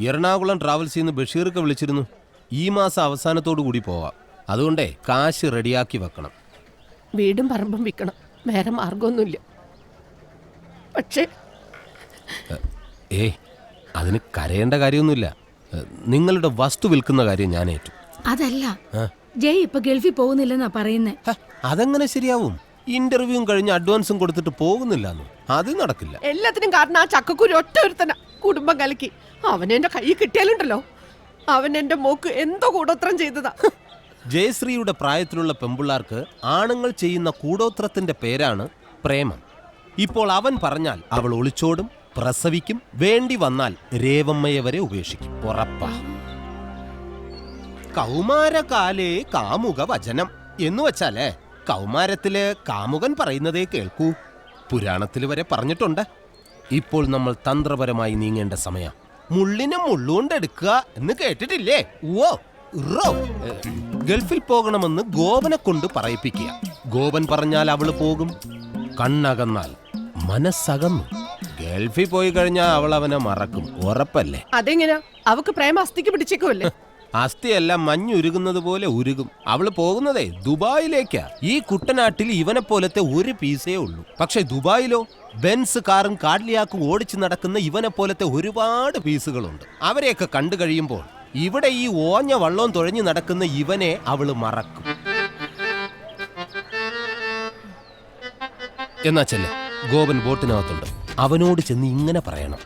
എറണാകുളം ട്രാവൽസിൽ നിന്ന് ബഷീർക്ക് വിളിച്ചിരുന്നു. ഈ മാസം അവസാനത്തോടു കൂടി പോവാം. അതുകൊണ്ടേ കാശ് റെഡിയാക്കി വെക്കണം. വീടും പറമ്പും വിൽക്കണം, വേറെ മാർഗമൊന്നുമില്ല. പക്ഷേ അതിന് കരയേണ്ട കാര്യമൊന്നുമില്ല. നിങ്ങളുടെ വസ്തു വിൽക്കുന്ന കാര്യം ഞാൻ ഏറ്റു. അതല്ല, ജയ് ഇപ്പൊ ഗൾഫിൽ പോകുന്നില്ലെന്നാ പറയുന്നേ. അതെങ്ങനെ ശരിയാവും? ഇന്റർവ്യൂവും കഴിഞ്ഞ് അഡ്വാൻസും കൊടുത്തിട്ട് പോകുന്നില്ലെന്ന്. അത് നടക്കില്ല. എല്ലാത്തിനും കാരണം ആ ചക്കക്കുരു ഒറ്റ ഒരുത്തന കുടുംബം കലക്കി. അവൻ എന്റെ കൈ കിട്ടിയാലുണ്ടല്ലോ, അവൻ എന്റെ മോക്ക് എന്തോ കൂടോത്രം ചെയ്തതാ. ജയശ്രീയുടെ പ്രായത്തിലുള്ള പെമ്പിള്ളാർക്ക് ആണുങ്ങൾ ചെയ്യുന്ന കൂടോത്രത്തിന്റെ പേരാണ് പ്രേമം. ഇപ്പോൾ അവൻ പറഞ്ഞാൽ അവൾ ഒളിച്ചോടും, പ്രസവിക്കും, വേണ്ടി വന്നാൽ രേവമ്മയെ വരെ ഉപേക്ഷിക്കും. ഉറപ്പാ. കൗമാരകാലേ കാമുക വചനം എന്ന് വെച്ചാലേ കൗമാരത്തില് കാമുകൻ പറയുന്നതേ കേൾക്കൂ. പുരാണത്തിൽ വരെ പറഞ്ഞിട്ടുണ്ട്. ഇപ്പോൾ നമ്മൾ തന്ത്രപരമായി നീങ്ങേണ്ട സമയം. മുള്ളിനെ മുള്ളുകൊണ്ടെടുക്കുക എന്ന് കേട്ടിട്ടില്ലേ? ഓ ഗൾഫിൽ പോകണമെന്ന് ഗോപനെ കൊണ്ട് പറയിപ്പിക്കുക. ഗോപൻ പറഞ്ഞാൽ അവള് പോകും. കണ്ണകന്നാൽ മനസ്സകന്നു. ഗൾഫിൽ പോയി കഴിഞ്ഞാൽ അവൾ അവനെ മറക്കും. ഉറപ്പല്ലേ? അതെങ്ങനെയാ? അവക്ക് പ്രേമ അസ്ഥിക്ക് പിടിച്ചേക്കുമല്ലേ? അസ്ഥിയെല്ലാം മഞ്ഞുരുകുന്നത് പോലെ ഉരുകും. അവള് പോകുന്നതേ ദുബായിലേക്കാ. ഈ കുട്ടനാട്ടിൽ ഇവനെ പോലത്തെ ഒരു പീസേ ഉള്ളൂ. പക്ഷെ ദുബായിലോ ബെൻസ് കാറും കാഡ്ലിയാക്കും ഓടിച്ചു നടക്കുന്ന ഇവനെ പോലത്തെ ഒരുപാട് പീസുകളുണ്ട്. അവരെയൊക്കെ കണ്ടു കഴിയുമ്പോൾ ഇവിടെ ഈ ഓഞ്ഞ വള്ളവും തുഴഞ്ഞു നടക്കുന്ന ഇവനെ അവള് മറക്കും. എന്നാ ചെല്ല, ഗോപൻ ബോട്ടിനകത്തുണ്ട്. അവനോട് ചെന്ന് ഇങ്ങനെ പറയണം: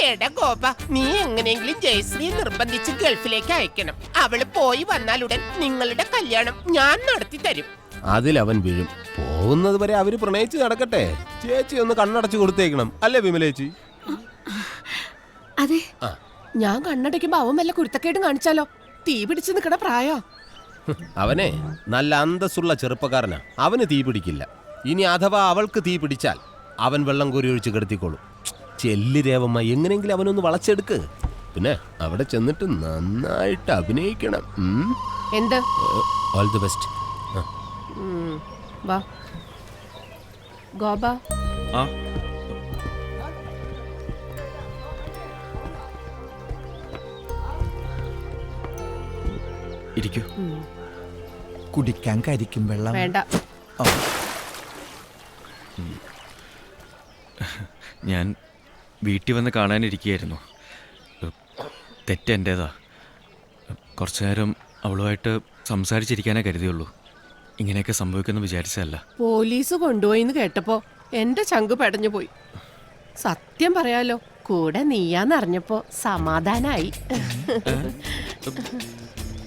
എടാ ഗോപ, നീ എങ്ങനെയെങ്കിലും ജയശ്രീ നിർബന്ധിച്ച് ഗൾഫിലേക്ക് അയക്കണം. അവള് പോയി വന്നാലുടൻ നിങ്ങളുടെ കല്യാണം ഞാൻ നടത്തി തരും. അതിലവൻ വീഴും. പോകുന്നത് വരെ അവര് പ്രണയിച്ച് നടക്കട്ടെ. ചേച്ചി ഒന്ന് കണ്ണടച്ചു കൊടുത്തേക്കണം, അല്ലേ വിമലേച്ചി? അതെ. ഞാൻ കണ്ണടയ്ക്കുമ്പോ അവൻ വല്ല കുരുത്തക്കേടും കാണിച്ചാലോ? തീ പിടിച്ച് നിൽക്കണ പ്രായോ. അവനെ നല്ല അന്തസ്സുള്ള ചെറുപ്പക്കാരനാ. അവന് തീ പിടിക്കില്ല. ഇനി അഥവാ അവൾക്ക് തീ പിടിച്ചാൽ അവൻ വെള്ളം കോരി ഒഴിച്ച് കിടത്തിക്കോളും. ചെല്ലി രേവമ്മ, എങ്ങനെയെങ്കിലും അവനൊന്ന് വളച്ചെടുക്ക്. പിന്നെ അവിടെ ചെന്നിട്ട് നന്നായിട്ട് അഭിനയിക്കണം. എന്ത്? All the best. വാ ഗോപ. ഇരിക്കൂ. കുടിക്കാൻ കരിക്കും വെള്ളം വേണ്ട. ഞാൻ വീട്ടിൽ വന്ന് കാണാനിരിക്കുകയായിരുന്നു. തെറ്റെൻ്റേതാ. കുറച്ചു നേരം അവളുമായിട്ട് സംസാരിച്ചിരിക്കാനേ കരുതിയുള്ളൂ. ഇങ്ങനെയൊക്കെ സംഭവിക്കുമെന്ന് വിചാരിച്ചതല്ല. പോലീസ് കൊണ്ടുപോയിന്ന് കേട്ടപ്പോ എന്റെ ചങ്ക് പെടഞ്ഞു പോയി. സത്യം പറയാലോ, കൂടെ നീയാന്നറിഞ്ഞപ്പോ സമാധാനായി.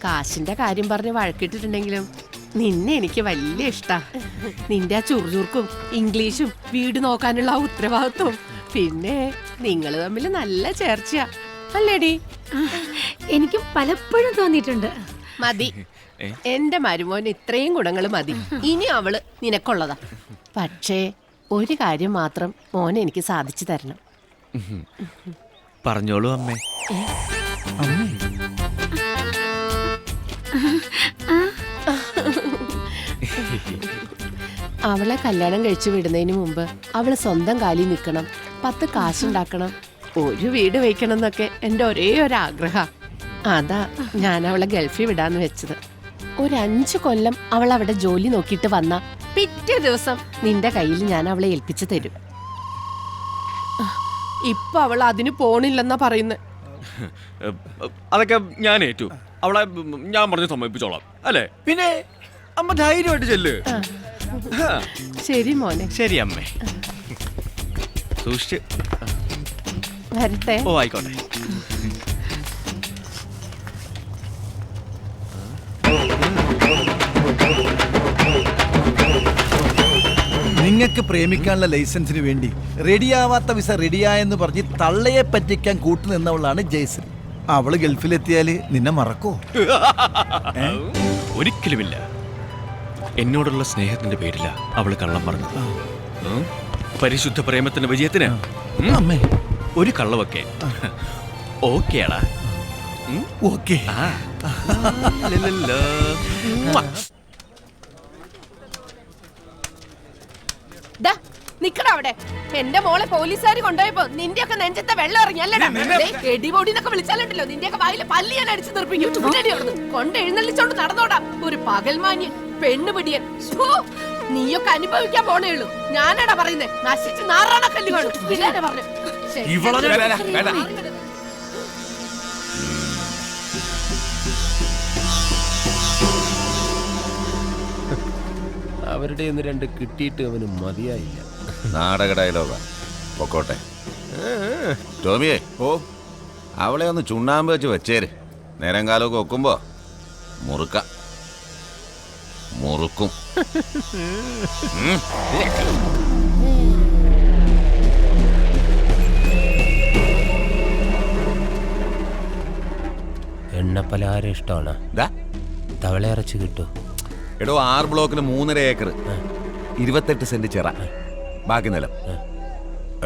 കാശിന്റെ കാര്യം പറഞ്ഞ് വഴക്കിട്ടിട്ടുണ്ടെങ്കിലും നിന്നെ എനിക്ക് വലിയ ഇഷ്ടാ. നിന്റെ ആ ചുറുചുറുക്കും ഇംഗ്ലീഷും വീട് നോക്കാനുള്ള ആ ഉത്തരവാദിത്വം, പിന്നെ നിങ്ങൾ തമ്മിൽ നല്ല ചേർച്ചയാ, അല്ലേടി? എനിക്ക് പലപ്പോഴും തോന്നിയിട്ടുണ്ട്. മതി, എന്റെ മരുമോന് ഇത്രയും ഗുണങ്ങൾ മതി. ഇനി അവള് നിനക്കുള്ളതാ. പക്ഷേ ഒരു കാര്യം മാത്രം മോനെ എനിക്ക് സാധിച്ചു തരണം. പറഞ്ഞോളൂ അമ്മേ. അവളെ കല്യാണം കഴിച്ചു വിടുന്നതിന് മുമ്പ് അവള് സ്വന്തം കാലിൽ നിൽക്കണം, 10 കാശുണ്ടാക്കണം, ഒരു വീട് വയ്ക്കണം എന്നൊക്കെ എൻ്റെ ഒരേ ഒരു ആഗ്രഹം. അതാ ഞാൻ അവളെ ഗൾഫിൽ വിടാന്ന് വെച്ചത്. ഒരു 5 കൊല്ലം അവൾ അവിടെ ജോലി നോക്കിയിട്ട് വന്ന പിറ്റേ ദിവസം നിന്റെ കയ്യിൽ ഞാൻ അവളെ ഏൽപ്പിച്ചു തരും. ഇപ്പൊ അവൾ അതിന് പോണില്ലെന്നാ പറയുന്നത്. അതൊക്കെ ഞാൻ ഏറ്റു. അവളെ ഞാൻ പറഞ്ഞ് സമ്മതിപ്പിച്ചോളാം, അല്ലേ? പിന്നെ അമ്മ ധൈര്യമായിട്ട് ചെല്ല്. ശരി മോനെ. ശരി അമ്മേ. സൂക്ഷിച്ച് വരട്ടെ. ഓ ആയിക്കോട്ടെ. നിങ്ങൾക്ക് പ്രേമിക്കാനുള്ള ലൈസൻസിന് വേണ്ടി റെഡിയാവാത്ത വിസ റെഡിയായെന്ന് പറഞ്ഞ് തള്ളയെ പറ്റിക്കാൻ കൂട്ടുനിന്നവളാണ് ജയശ്രീ. അവള് ഗൾഫിലെത്തിയാല് നിന്നെ മറക്കോ? ഒരിക്കലുമില്ല. എന്നോടുള്ള സ്നേഹത്തിന്റെ പേരില അവള് കള്ളം പറഞ്ഞത്. പരിശുദ്ധ പ്രേമത്തിന്റെ വിജയത്തിന് അമ്മേ ഒരു കള്ളവൊക്കെ ഓക്കേടാ. ഓക്കേ. നിക്കട അവിടെ. എന്റെ മോളെ പോലീസുകാർ കൊണ്ടുപോയപ്പോ നിന്റെയൊക്കെ നെഞ്ചത്തെ വെള്ളം ഇറങ്ങിയല്ലടാ. എടിപൊടിന്നൊക്കെ വിളിച്ചാലുണ്ടല്ലോ നിന്റെയൊക്കെ വായില് പല്ലി ഞാൻ അടിച്ചു നിർപ്പിക്കും. കൊണ്ട് എഴുന്നള്ളിച്ചോണ്ട് നടന്നോടാ ഒരു പകൽമാന്യൻ പെണ്ണുപിടിയൻ. നീയൊക്കെ അനുഭവിക്കാൻ പോണേ ഉള്ളൂ. ഞാനാടാ പറയുന്നേ, നശിച്ച് നാറാണ കല്ല് കാണും. ഇല്ലാതെ പറഞ്ഞു. അവരുടെ ഒന്ന് രണ്ട് കിട്ടിയിട്ട് അവന് മതിയായില്ല. നാടക ഡയലോഗാ. പൊക്കോട്ടെ. ടോമിയെ, അവളെ ഒന്ന് ചുണ്ണാമ്പ് വെച്ച് വെച്ചേര്. നേരം കാലമൊക്കെ വെക്കുമ്പോ മുറുക്കും. എണ്ണപ്പലഹാരം ഇഷ്ടമാണ്. തവള ഇറച്ചി കിട്ടൂ. എടോ 6 ബ്ലോക്കിന് 3.5 ഏക്കർ, 28 സെന്റ് ചിറ, ബാക്കി നിലം.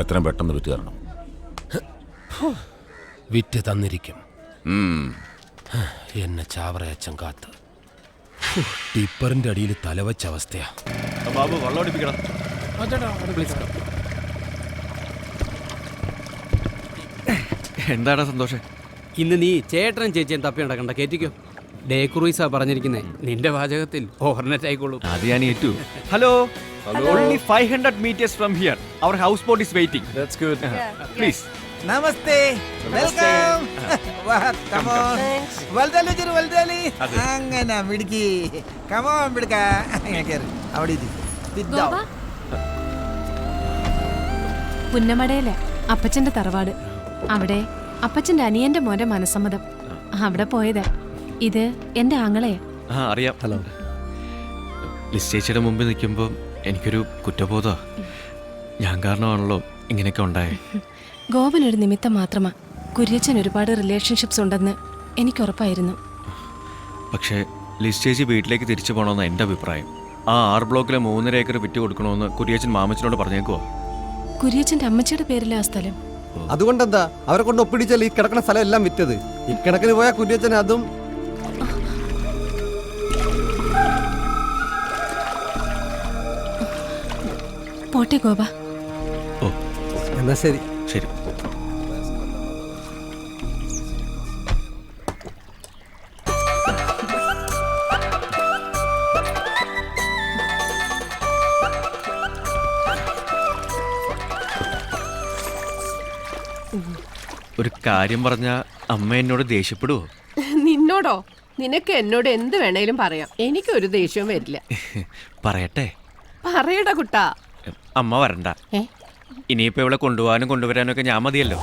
എത്രയും പെട്ടെന്ന് വിറ്റ് തരണം. വിറ്റ് തന്നിരിക്കും. ഉം. എന്നെ ചാവറയച്ചൻ കാത്ത് ടിപ്പറിന്റെ അടിയിൽ തലവച്ച അവസ്ഥയാ. ബാബു വെള്ളം അടിപ്പിക്കണം. എന്താടാ സന്തോഷം? ഇന്ന് നീ ചേട്ടനും ചേച്ചിയും തപ്പി നടക്കണ്ട, കേറ്റിക്കോ. ഡേ ക്രൂയിസാ പറഞ്ഞിരിക്കുന്നേ. നിന്റെ വാചകത്തിൽ ഓവർനെറ്റ് ആയിക്കോളൂ. അത് ഞാൻ ഏറ്റു. Hello, only 500 meters from here. Our houseboat is waiting. That's good. Please. നമസ്തേ, വെൽക്കം. കമോൺ, വൽദലി. അങ്ങനെ മിടുക്കി. കമോൺ മിടുക്ക. അവിടെ പുന്നമടയിലെ അപ്പച്ചന്റെ തറവാട്. അവിടെ അപ്പച്ചന്റെ അനിയന്റെ മോന്റെ മനസ്സമ്മതം. അവിടെ പോയതാ. ഇത് എന്റെ ആങ്ങളെയാ. അറിയാം. ഹലോ. ലിസ് ചേച്ചിയുടെ മുമ്പിൽ നിൽക്കുമ്പോൾ എനിക്കൊരു കുറ്റബോധ. ഞാൻ കാരണമാണല്ലോ ഇങ്ങനെയൊക്കെ ഉണ്ടായേ. ഗോപൻ ഒരു നിമിത്തം മാത്രമാ. കുര്യച്ചൻ ഒരുപാട് റിലേഷൻഷിപ്സ് ഉണ്ടെന്ന് എനിക്ക് ഉറപ്പായിരുന്നു. പക്ഷേ ലിസ് ചേച്ചി വീട്ടിലേക്ക് തിരിച്ചു പോകണമെന്ന് എൻ്റെ അഭിപ്രായം. ആ 6 ബ്ലോക്കിലെ 3.5 ഏക്കർ വിറ്റ് കൊടുക്കണമെന്ന് കുര്യച്ചൻ മാമച്ചനോട് പറഞ്ഞേക്കുവോ? കുര്യച്ചന്റെ അമ്മച്ചിയുടെ പേരിലാ സ്ഥലം. അതുകൊണ്ടെന്താ അവരെ കൊണ്ട് ഒപ്പിടിച്ചാൽ ഈ കിടക്കുന്ന സ്ഥലം എല്ലാം വിറ്റത്. ഇക്കണക്കിന് പോയ കുര്യച്ചൻ അതും. പോട്ടെ ഗോപ. ഓ എന്നാ ശരി. ശരി. ഒരു കാര്യം പറഞ്ഞ അമ്മ എന്നോട് ദേഷ്യപ്പെടുവോ? നിന്നോടോ? നിനക്ക് എന്നോട് എന്ത് വേണേലും പറയാം. എനിക്കൊരു ദേഷ്യവും വരില്ല. പറയട്ടെ? പറയടാ കുട്ടാ. അമ്മ വരണ്ട. ഇനിയിപ്പോ ഇവിടെ കൊണ്ടുപോകാനും കൊണ്ടുവരാനും ഒക്കെ ഞാൻ മതിയല്ലോ.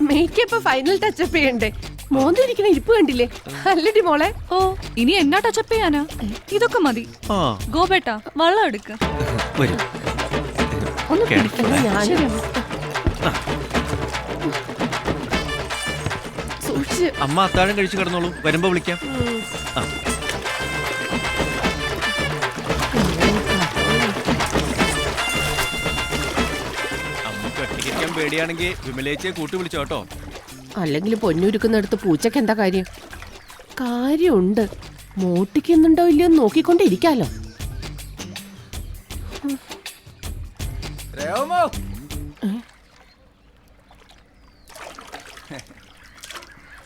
മേക്കപ്പ് ഫൈനൽ ടച്ചപ്പ് ചെയ്യണ്ടേ? മോന്തിരിക്കണ ഇരിപ്പ് കണ്ടില്ലേ? അല്ലടി മോളെ. ഓ, ഇനി എന്നാ ടച്ചപ്പ് ചെയ്യാനാ? ഇതൊക്കെ മതി. ഗോപേട്ടാ, വെള്ളം എടുക്ക. വരും. ഒന്ന് പിടിക്കണ. ഞാൻ സൂക്ഷിച്ച്. അമ്മ അത്താഴം കഴിച്ചു കിടന്നോളൂ, വരുമ്പോ വിളിക്കാം. അമ്മക്ക് ഒറ്റയ്ക്കിരിക്കാൻ പേടിയാണെങ്കിൽ വിമലേച്ചിയെ കൂട്ടി വിളിച്ചോ കേട്ടോ. അല്ലെങ്കിൽ പൊന്നുരുക്കുന്നിടത്ത് പൂച്ചക്ക് എന്താ കാര്യം? കാര്യമുണ്ട്. മോട്ടിക്കുന്നുണ്ടോ ഇല്ലയോ നോക്കിക്കൊണ്ടിരിക്കാലോ.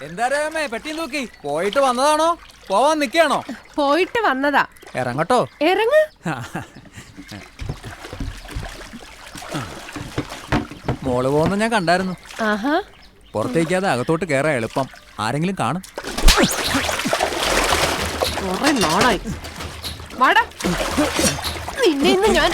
എന്താ രേമേ പെട്ടി നോക്കി? പോയിട്ട് വന്നതാണോ പോവാൻ നിക്കാണോ? പോയിട്ട് വന്നതാ. ഇറങ്ങട്ടോ. ഇറങ്ങ്. മോള് പോകുന്ന ഞാൻ കണ്ടായിരുന്നു. ആഹാ. പുറത്തേക്കാതെ അകത്തോട്ട് കേറാ എളുപ്പം. ആരെങ്കിലും കാണും. കുറെ നാളായി. വാടാ, നിന്നെ ഇന്ന് ഞാൻ